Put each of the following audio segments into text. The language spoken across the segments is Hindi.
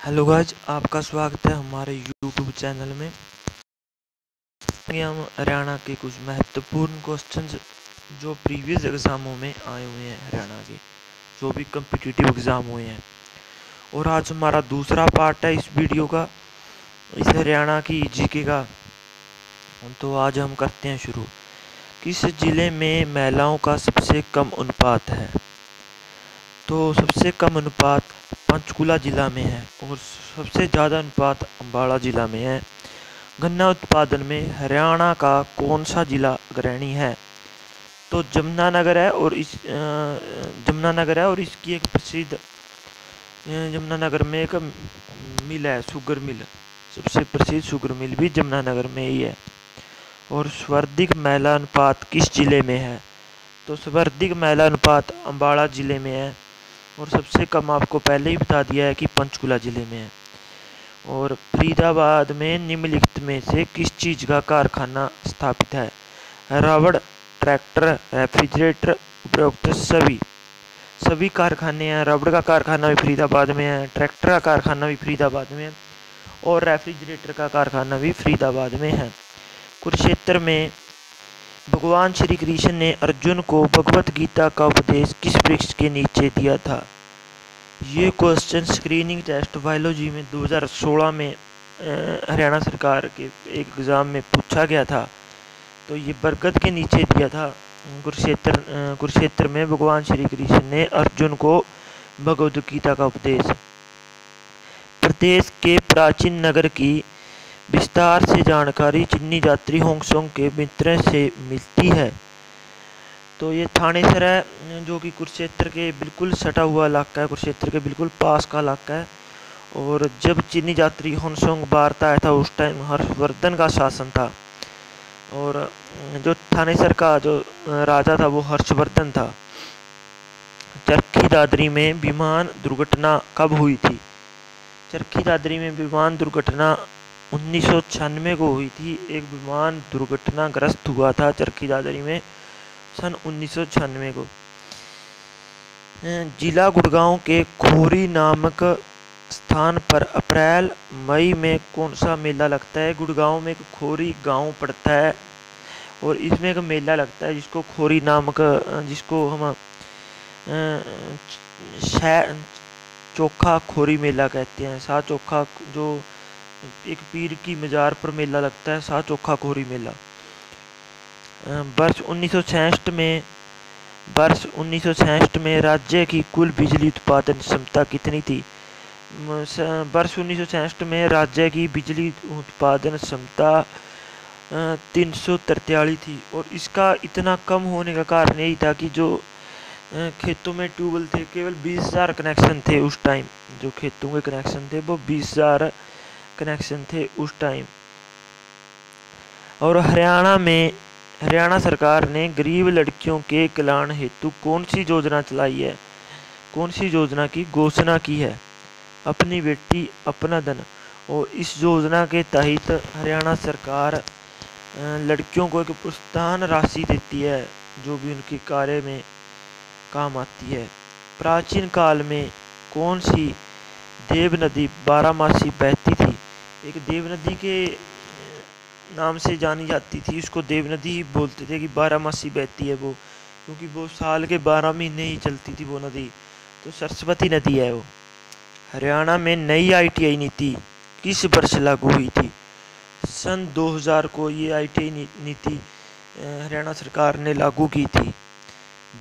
हेलो गाइज, आपका स्वागत है हमारे यूट्यूब चैनल में। हम हरियाणा के कुछ महत्वपूर्ण क्वेश्चंस जो प्रीवियस एग्ज़ामों में आए हुए हैं, हरियाणा के जो भी कम्पिटिटिव एग्ज़ाम हुए हैं। और आज हमारा दूसरा पार्ट है इस वीडियो का, इस हरियाणा की जीके का। तो आज हम करते हैं शुरू। किस जिले में महिलाओं का सबसे कम अनुपात है? तो सबसे कम अनुपात पंचकुला जिला में है और सबसे ज़्यादा अनुपात अम्बाड़ा जिला में है। गन्ना उत्पादन में हरियाणा का कौन सा जिला अग्रणी है? तो जमुनानगर है और इसकी एक प्रसिद्ध जमुनानगर में एक मिल है, शुगर मिल। सबसे प्रसिद्ध शुगर मिल भी जमुनानगर में ही है। और सर्वाधिक महिला अनुपात किस जिले में है? तो सर्वाधिक महिला अनुपात अम्बाड़ा जिले में है और सबसे कम आपको पहले ही बता दिया है कि पंचकुला जिले में है। और फरीदाबाद में निम्नलिखित में से किस चीज़ का कारखाना स्थापित है? रबड़, ट्रैक्टर, रेफ्रिजरेटर, उपरोक्त सभी कारखाने हैं। रबड़ का कारखाना भी फरीदाबाद में है, ट्रैक्टर का कारखाना भी फरीदाबाद में है और रेफ्रिजरेटर का कारखाना भी फरीदाबाद में है। कुरुक्षेत्र में भगवान श्री कृष्ण ने अर्जुन को भगवत गीता का उपदेश किस वृक्ष के नीचे दिया था? ये क्वेश्चन स्क्रीनिंग टेस्ट बायोलॉजी में 2016 में हरियाणा सरकार के एक एग्ज़ाम में पूछा गया था। तो ये बरगद के नीचे दिया था। कुरुक्षेत्र में भगवान श्री कृष्ण ने अर्जुन को भगवद गीता का उपदेश। प्रदेश के प्राचीन नगर की विस्तार से जानकारी चीनी यात्री होंगसोंग के मित्र से मिलती है। तो ये थानेसर है, जो कि कुरुक्षेत्र के बिल्कुल सटा हुआ इलाका है, कुरुक्षेत्र के बिल्कुल पास का इलाका है। और जब चीनी यात्री होंगसोंग भारत आया था उस टाइम हर्षवर्धन का शासन था और जो थानेसर का जो राजा था वो हर्षवर्धन था। चरखी दादरी में विमान दुर्घटना कब हुई थी? चरखी दादरी में विमान दुर्घटना 1996 को हुई थी। एक विमान दुर्घटनाग्रस्त हुआ था चरखी दादरी में सन 1996 को। जिला गुड़गांव के खोरी नामक स्थान पर अप्रैल मई में कौन सा मेला लगता है? गुड़गांव में एक खोरी गांव पड़ता है और इसमें एक मेला लगता है जिसको खोरी नामक, जिसको हम चोखा खोरी मेला कहते हैं। सा चोखा, जो एक पीर की मजार पर मेला लगता है, सा चोखा खोरी मेला। वर्ष 1966 में राज्य की कुल बिजली उत्पादन क्षमता कितनी थी? वर्ष 1966 में राज्य की बिजली उत्पादन क्षमता 343 थी। और इसका इतना कम होने का कारण यही था कि जो खेतों में ट्यूबवेल थे, केवल 20,000 कनेक्शन थे उस टाइम। जो खेतों के कनेक्शन थे वो 20,000 कनेक्शन थे उस टाइम। और हरियाणा सरकार ने गरीब लड़कियों के कल्याण हेतु कौन सी योजना चलाई है? कौन सी योजना की घोषणा की है? अपनी बेटी अपना धन। और इस योजना के तहत हरियाणा सरकार लड़कियों को एक प्रोत्साहन राशि देती है जो भी उनके कार्य में काम आती है। प्राचीन काल में कौन सी देव नदी 12मासी बहती थी? एक देव नदी के नाम से जानी जाती थी, उसको देव नदी ही बोलते थे कि 12मासी बहती है वो, क्योंकि वो साल के 12 महीने ही चलती थी वो नदी। तो सरस्वती नदी है वो। हरियाणा में नई ITI नीति किस वर्ष लागू हुई थी? सन 2000 को ये ITI नीति हरियाणा सरकार ने लागू की थी।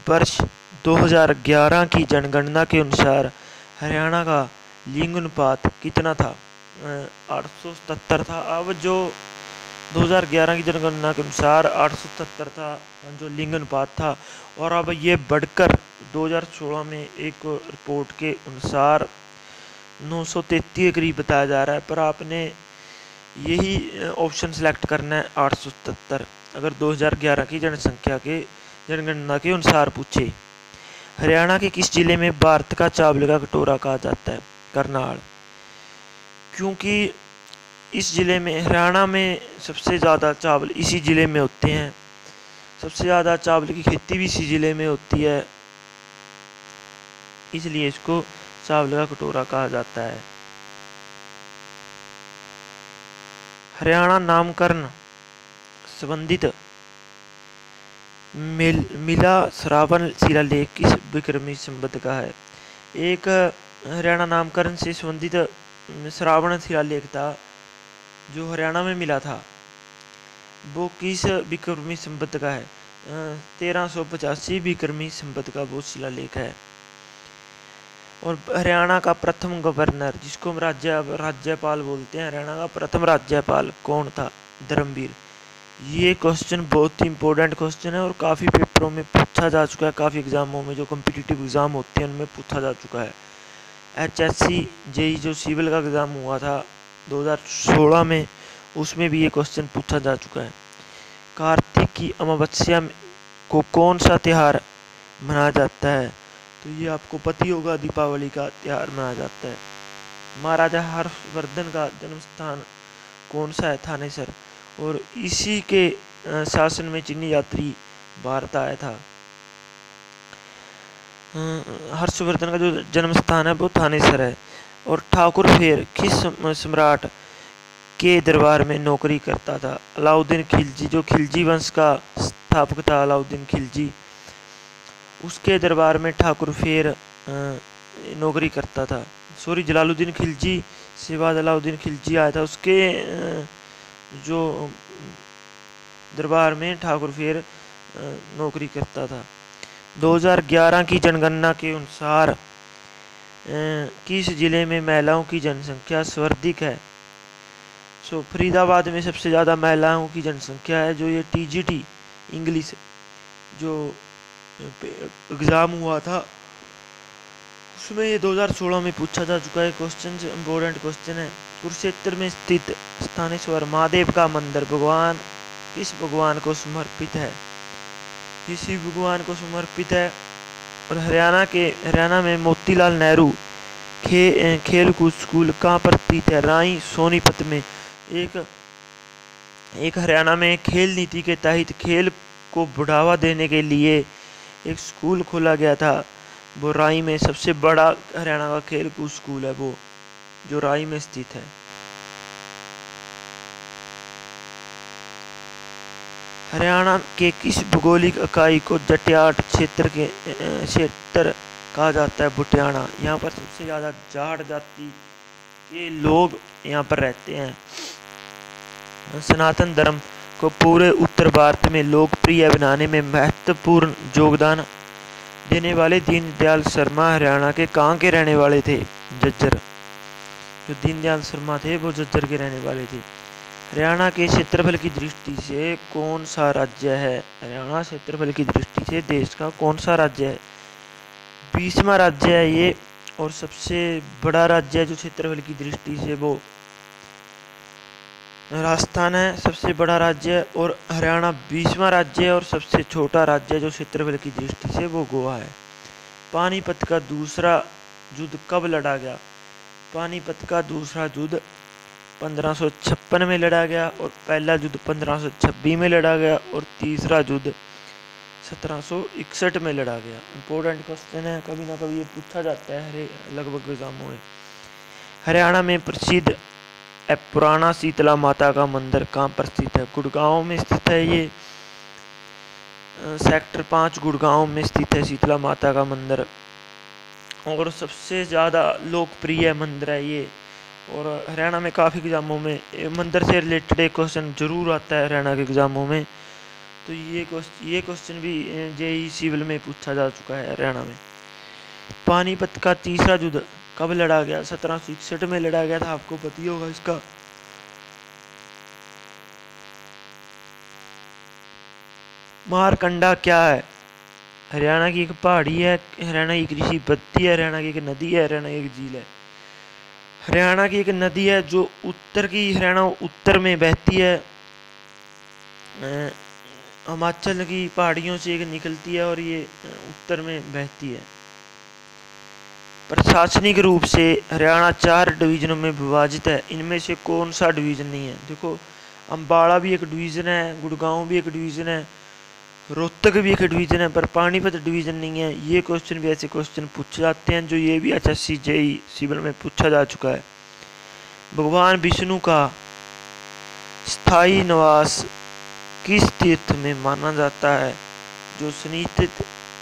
वर्ष 2011 की जनगणना के अनुसार हरियाणा का लिंग अनुपात कितना था? 877 था। अब जो 2011 की जनगणना के अनुसार 877 था जो लिंग अनुपात था, और अब ये बढ़कर 2016 में एक रिपोर्ट के अनुसार 933 के करीब बताया जा रहा है। पर आपने यही ऑप्शन सेलेक्ट करना है 877, अगर 2011 की जनगणना के अनुसार पूछे। हरियाणा के किस जिले में भारत का चावल का कटोरा कहा जाता है? करनाल। क्योंकि इस जिले में, हरियाणा में सबसे ज़्यादा चावल इसी ज़िले में होते हैं, सबसे ज़्यादा चावल की खेती भी इसी ज़िले में होती है, इसलिए इसको चावल का कटोरा कहा जाता है। हरियाणा नामकरण संबंधित मिला श्रावण शिलालेख किस विक्रमी संवत का है? एक हरियाणा नामकरण से संबंधित श्रावण शिलालेख था जो हरियाणा में मिला था, वो किस विक्रमी संवत का है? 1385 विक्रमी संवत का वो शिलालेख है। और हरियाणा का प्रथम गवर्नर, जिसको हम राज्यपाल बोलते हैं, हरियाणा का प्रथम राज्यपाल कौन था? धर्मवीर। ये क्वेश्चन बहुत ही इंपॉर्टेंट क्वेश्चन है और काफ़ी पेपरों में पूछा जा चुका है, काफ़ी एग्जामों में जो कॉम्पिटिटिव एग्ज़ाम होते हैं उनमें पूछा जा चुका है। HSC जेई जो सिविल का एग्ज़ाम हुआ था 2016 में, उसमें भी ये क्वेश्चन पूछा जा चुका है। कार्तिक की अमावस्या को कौन सा त्यौहार मनाया जाता है? तो ये आपको पता ही होगा, दीपावली का त्यौहार मनाया जाता है। महाराजा हर्षवर्धन का जन्म स्थान कौन सा है? थानेसर। और इसी के शासन में चीनी यात्री भारत आया था। हर्षवर्धन का जो जन्म स्थान है वो थानेसर है। और ठाकुर फेर किस सम्राट के दरबार में नौकरी करता था? अलाउद्दीन खिलजी, जो खिलजी वंश का स्थापक था अलाउद्दीन खिलजी, उसके दरबार में ठाकुर फेर नौकरी करता था। सॉरी, जलालुद्दीन खिलजी से बाद अलाउद्दीन खिलजी आया था, उसके जो दरबार में ठाकुर फेर नौकरी करता था। 2011 की जनगणना के अनुसार किस जिले में महिलाओं की जनसंख्या सर्वाधिक है? सो फरीदाबाद में सबसे ज़्यादा महिलाओं की जनसंख्या है। जो ये TGT इंग्लिश जो एग्ज़ाम हुआ था उसमें ये 2016 में पूछा जा चुका है क्वेश्चन, इम्पोर्टेंट क्वेश्चन है। कुरुक्षेत्र में स्थित स्थानेश्वर महादेव का मंदिर किस भगवान को समर्पित है? किसी भगवान को समर्पित है। और हरियाणा में मोतीलाल नेहरू खेल कूद स्कूल कहाँ पर स्थित है? राई सोनीपत में। एक हरियाणा में खेल नीति के तहत खेल को बढ़ावा देने के लिए एक स्कूल खोला गया था, वो राई में सबसे बड़ा हरियाणा का खेल कूद स्कूल है वो, जो राई में स्थित है। हरियाणा के किस भौगोलिक इकाई को जटियाट क्षेत्र कहा जाता है? बुटियाना। यहाँ पर सबसे ज़्यादा जाट जाति के लोग यहाँ पर रहते हैं। सनातन धर्म को पूरे उत्तर भारत में लोकप्रिय बनाने में महत्वपूर्ण योगदान देने वाले दीनदयाल शर्मा हरियाणा के कहाँ के रहने वाले थे? झज्जर। जो दीनदयाल शर्मा थे वो झज्जर के रहने वाले थे। हरियाणा के क्षेत्रफल की दृष्टि से कौन सा राज्य है? हरियाणा क्षेत्रफल की दृष्टि से देश का कौन सा राज्य है? 20वां राज्य है ये, और सबसे बड़ा राज्य है जो क्षेत्रफल की दृष्टि से वो राजस्थान है, सबसे बड़ा राज्य है। और हरियाणा 20वां राज्य है और सबसे छोटा राज्य है जो क्षेत्रफल की दृष्टि से वो गोवा है। पानीपत का दूसरा युद्ध कब लड़ा गया? पानीपत का दूसरा युद्ध 1556 में लड़ा गया और पहला युद्ध 1526 में लड़ा गया और तीसरा युद्ध 1761 में लड़ा गया। इंपॉर्टेंट क्वेश्चन है, कभी ना कभी ये पूछा जाता है लगभग एग्जामों में। हरियाणा में प्रसिद्ध पुराना शीतला माता का मंदिर कहाँ पर स्थित है? गुड़गांव में स्थित है ये। सेक्टर 5 गुड़गांव में स्थित है शीतला माता का मंदिर, और सबसे ज़्यादा लोकप्रिय मंदिर है ये। और हरियाणा में काफ़ी एग्जामों में मंदिर से रिलेटेड एक क्वेश्चन जरूर आता है हरियाणा के एग्जामों में, तो ये क्वेश्चन भी जेईई सिविल में पूछा जा चुका है हरियाणा में। पानीपत का तीसरा युद्ध कब लड़ा गया? 1761 में लड़ा गया था, आपको पता ही होगा इसका। मारकंडा क्या है? हरियाणा की एक पहाड़ी है, हरियाणा की कृषि पद्धति है, हरियाणा की एक नदी है, हरियाणा की एक झील है। हरियाणा की एक नदी है जो हरियाणा उत्तर में बहती है, हिमाचल की पहाड़ियों से एक निकलती है और ये उत्तर में बहती है। प्रशासनिक रूप से हरियाणा 4 डिवीजनों में विभाजित है, इनमें से कौन सा डिवीजन नहीं है? देखो, अम्बाड़ा भी एक डिवीजन है, गुड़गांव भी एक डिवीजन है, रोहतक भी एक डिवीजन है, पर पानीपत डिवीजन नहीं है। ये क्वेश्चन भी ऐसे क्वेश्चन पूछे जाते हैं जो ये भी HSC जेईई सिविल में पूछा जा चुका है। भगवान विष्णु का स्थायी निवास किस तीर्थ में माना जाता है? जो शनि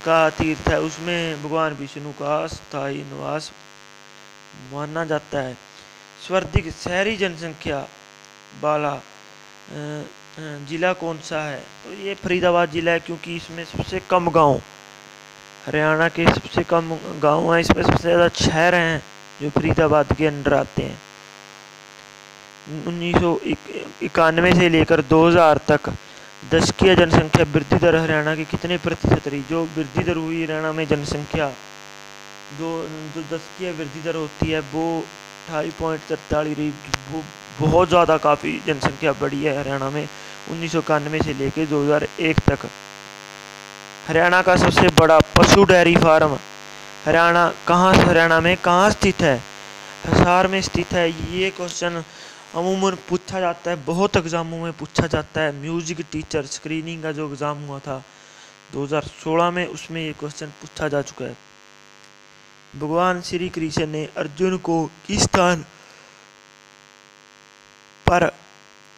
का तीर्थ है उसमें भगवान विष्णु का स्थायी निवास माना जाता है। सर्वाधिक शहरी जनसंख्या वाला जिला कौन सा है? तो ये फरीदाबाद जिला है, क्योंकि इसमें सबसे कम गांव, हरियाणा के सबसे कम गांव हैं, इसमें सबसे ज़्यादा शहर हैं जो फरीदाबाद के अंडर आते हैं। 1991 से लेकर 2000 तक दशकीय जनसंख्या वृद्धि दर हरियाणा की कितने प्रतिशत रही? जो वृद्धि दर हुई हरियाणा में जनसंख्या, जो दशकीय वृद्धि दर होती है वो 28.43 रही। वो बहुत ज़्यादा, काफ़ी जनसंख्या बढ़ी है हरियाणा में 1991 से लेकर 2001 तक। हरियाणा का सबसे बड़ा पशु डेयरी फार्म हरियाणा में कहाँ स्थित है? हिसार में स्थित है। ये क्वेश्चन अमूमन पूछा जाता है, बहुत एग्जामों में पूछा जाता है। म्यूजिक टीचर स्क्रीनिंग का जो एग्ज़ाम हुआ था 2016 में, उसमें ये क्वेश्चन पूछा जा चुका है। भगवान श्री कृष्ण ने अर्जुन को किस स्थान पर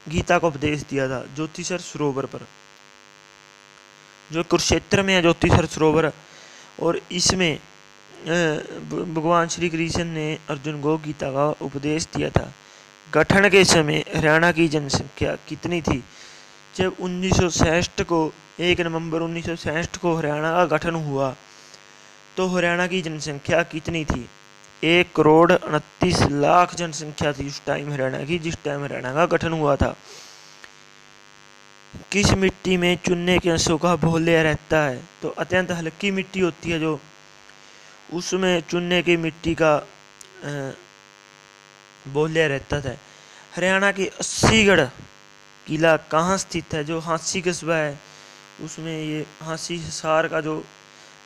गीता का उपदेश दिया था? ज्योतिषर सरोवर पर, जो कुरुक्षेत्र में है ज्योतिषर सरोवर। और इसमें भगवान श्री कृष्ण ने अर्जुन को गीता का उपदेश दिया था। गठन के समय हरियाणा की जनसंख्या कितनी थी? जब 1966 को 1 नवंबर 1966 को हरियाणा का गठन हुआ तो हरियाणा की जनसंख्या कितनी थी? 1,29,00,000 जनसंख्या थी उस टाइम हरियाणा की, जिस टाइम हरियाणा का गठन हुआ था। किस मिट्टी में चूने के अंशों का बहुल्य रहता है? तो अत्यंत हल्की मिट्टी होती है जो, उसमें चूने की मिट्टी का बहुल्य रहता था। हरियाणा की 80गढ़ किला कहाँ स्थित है? जो हांसी कस्बा है उसमें, ये हांसी हिसार का जो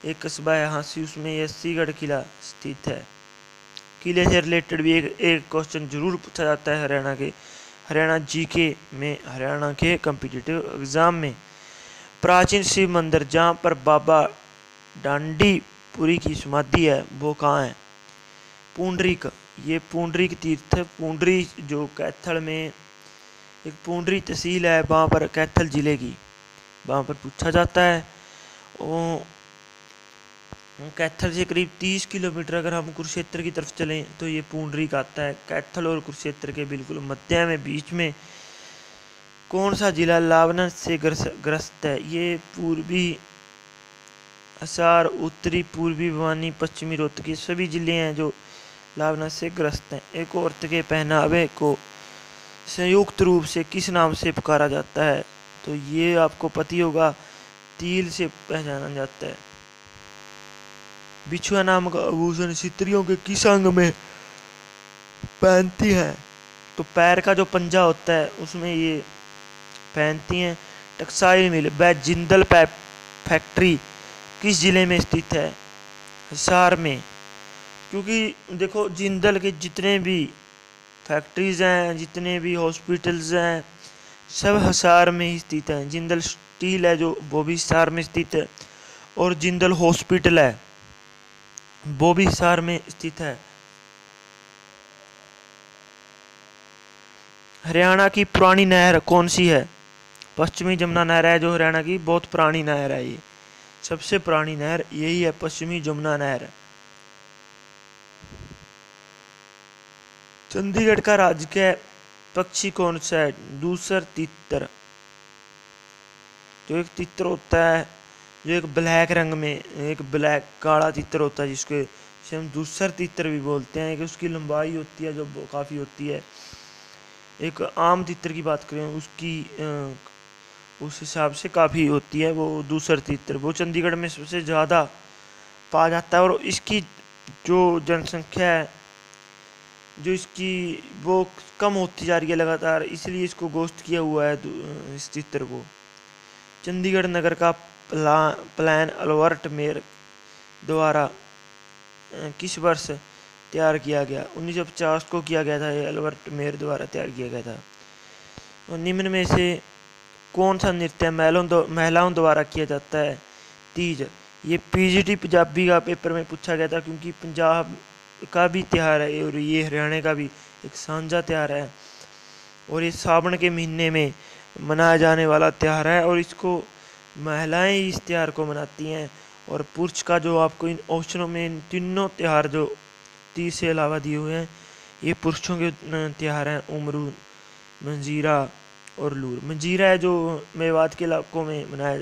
एक कस्बा है हांसी, उसमें ये 80गढ़ किला स्थित है। किले से रिलेटेड भी एक क्वेश्चन जरूर पूछा जाता है हरियाणा जीके में, हरियाणा के कॉम्पिटिटिव एग्जाम में। प्राचीन शिव मंदिर जहाँ पर बाबा डांडीपुरी की समाधि है वो कहाँ है? पुंडरीक, ये पुंडरीक तीर्थ, पुंडरी जो कैथल में एक पुंडरी तहसील है वहाँ पर, कैथल जिले की, वहाँ पर पूछा जाता है। कैथल से करीब 30 किलोमीटर अगर हम कुरुक्षेत्र की तरफ चलें तो ये पुंडरीक आता है। कैथल और कुरुक्षेत्र के बिल्कुल मध्य में, बीच में कौन सा जिला लावना से ग्रस्त है? ये पूर्वी हिसार, उत्तरी पूर्वी भवानी, पश्चिमी रोहतक, सभी जिले हैं जो लावना से ग्रस्त हैं। एक औरत के पहनावे को संयुक्त रूप से किस नाम से पुकारा जाता है? तो ये आपको पता होगा, तिल से पहचाना जाता है। बिछुआ नाम का आभूषण स्त्रियों के किस अंग में पहनती है? तो पैर का जो पंजा होता है उसमें ये पहनती हैं। टेक्सटाइल मिल व जिंदल फैक्ट्री किस जिले में स्थित है? हिसार में। क्योंकि देखो जिंदल के जितने भी फैक्ट्रीज हैं, जितने भी हॉस्पिटल्स हैं, सब हिसार में ही स्थित हैं। जिंदल स्टील है जो, वो भी हिसार में स्थित है, और जिंदल हॉस्पिटल है वो भी हिसार में स्थित है। हरियाणा की पुरानी नहर कौन सी है? पश्चिमी जमुना नहर है जो हरियाणा की बहुत पुरानी नहर है। ये सबसे पुरानी नहर यही है, पश्चिमी जमुना नहर। चंडीगढ़ का राजकीय पक्षी कौन सा है? दूसर तितर, जो एक तितर होता है जो एक ब्लैक रंग में, एक ब्लैक काला तितर होता है जिसके हम दूसर तितर भी बोलते हैं। कि उसकी लंबाई होती है जो काफ़ी होती है। एक आम तितर की बात करें उसकी उस हिसाब से काफ़ी होती है वो दूसर तितर, वो चंडीगढ़ में सबसे ज़्यादा पाया जाता है। और इसकी जो जनसंख्या है जो इसकी वो कम होती जा रही है लगातार, इसलिए इसको घोषित किया हुआ है इस तितर को। चंडीगढ़ नगर का प्लान अल्बर्ट मेयर द्वारा किस वर्ष तैयार किया गया? 1950 को किया गया था, ये अल्बर्ट मेयर द्वारा तैयार किया गया था। और निम्न में से कौन सा नृत्य महिलाओं द्वारा किया जाता है? तीज, ये पीजीटी पंजाबी का पेपर में पूछा गया था, क्योंकि पंजाब का भी त्यौहार है और ये हरियाणा का भी एक साझा त्यौहार है। और ये सावन के महीने में मनाया जाने वाला त्यौहार है और इसको महिलाएं इस त्यौहार को मनाती हैं। और पुरुष का जो आपको इन ऑप्शनों में इन तीनों त्यौहार जो 30 से अलावा दिए हुए हैं ये पुरुषों के त्यौहार हैं। उमरू, मंजीरा और लूर। मंजीरा है जो मेवात के इलाकों में मनाया